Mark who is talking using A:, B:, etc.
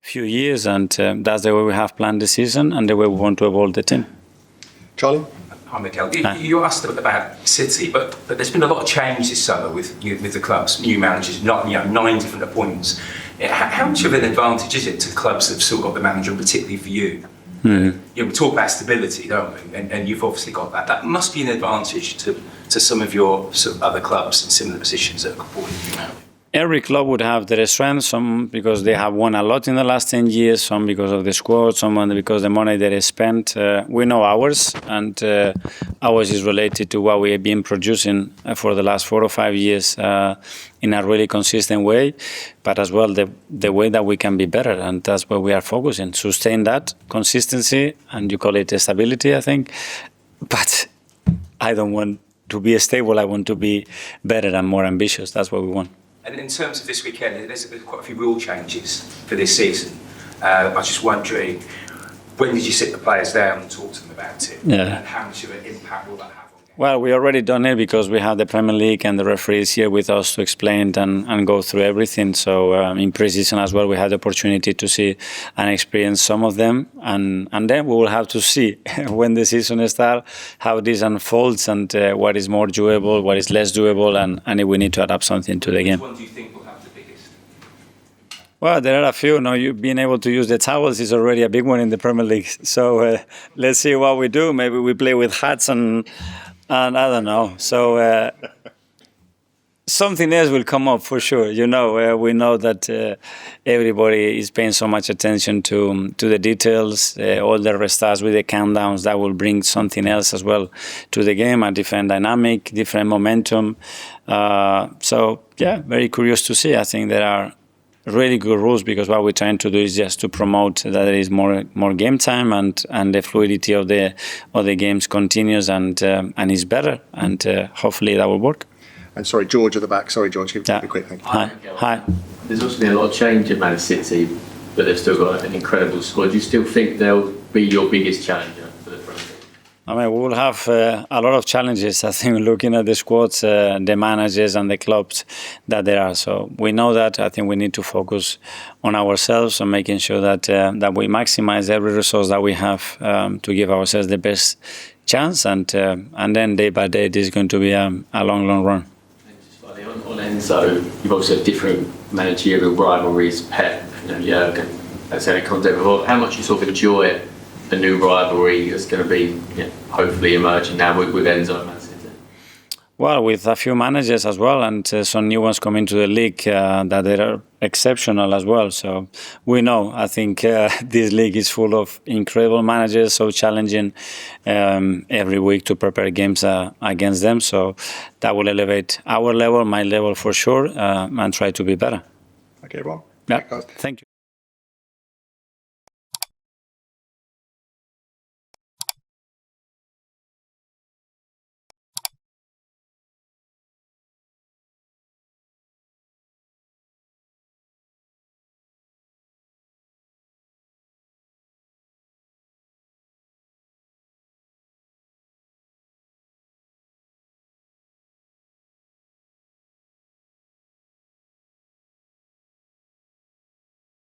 A: few years, and that's the way we have planned the season and the way we want to evolve the team.
B: Charlie?
C: Hi, Mikel. You asked about City, but there's been a lot of change this summer with the clubs, new managers, 9 different appointments. How much of an advantage is it to clubs that have still got the manager, particularly for you? We talk about stability, don't we? And you've obviously got that. That must be an advantage to some of your sort of other clubs in similar positions that are supporting you now.
A: Every club would have their strengths, some because they have won a lot in the last 10 years, some because of the squad, some because the money they spent. We know ours, and ours is related to what we have been producing for the last 4 or 5 years in a really consistent way, but as well the way that we can be better, and that's where we are focusing. Sustain that consistency, and you call it stability, I think, but I don't want to be stable, I want to be better and more ambitious. That's what we want.
C: And in terms of this weekend, there's quite a few rule changes for this season. I was just wondering, when did you sit the players down and talk to them about it?
A: Yeah.
C: And how much of an impact will that have on games?
A: Well, we already done it because we have the Premier League and the referees here with us to explain and go through everything. So in pre-season as well, we had the opportunity to see and experience some of them. And then we will have to see when the season starts, how this unfolds and what is more doable, what is less doable, and if we need to adapt something to the game.
C: Which one do you think will have the biggest?
A: Well, there are a few. No, you being able to use the towels is already a big one in the Premier League. So let's see what we do. Maybe we play with hats and I don't know. So something else will come up for sure. We know that everybody is paying so much attention to the details. All the restarts with the countdowns, that will bring something else as well to the game, a different dynamic, different momentum. So yeah, very curious to see. I think there are really good rules because what we're trying to do is just to promote that there is more game time and the fluidity of the games continues and is better, and hopefully that will work.
B: And sorry, George at the back. Sorry, George, keep it quick, thank you.
A: Hi.
D: There's also been a lot of change at Man City, but they've still got an incredible squad. Do you still think they'll be your biggest challenger for the Premier League?
A: I mean, we will have a lot of challenges, I think, looking at the squads, the managers and the clubs that there are. So we know that. I think we need to focus on ourselves and making sure that we maximize every resource that we have to give ourselves the best chance. And then day by day, this is going to be a long, long run.
D: On Enzo, you've also had different managerial rivalries, Pep, Jurgen, that's how it comes over. How much you sort of enjoy a new rivalry that's going to be hopefully emerging now with Enzo and Man City?
A: Well, with a few managers as well, and some new ones coming to the league that they are exceptional as well. So we know, I think this league is full of incredible managers, so challenging every week to prepare games against them. So that will elevate our level, my level for sure, and try to be better.
B: Okay, well,
A: Yeah, thank you.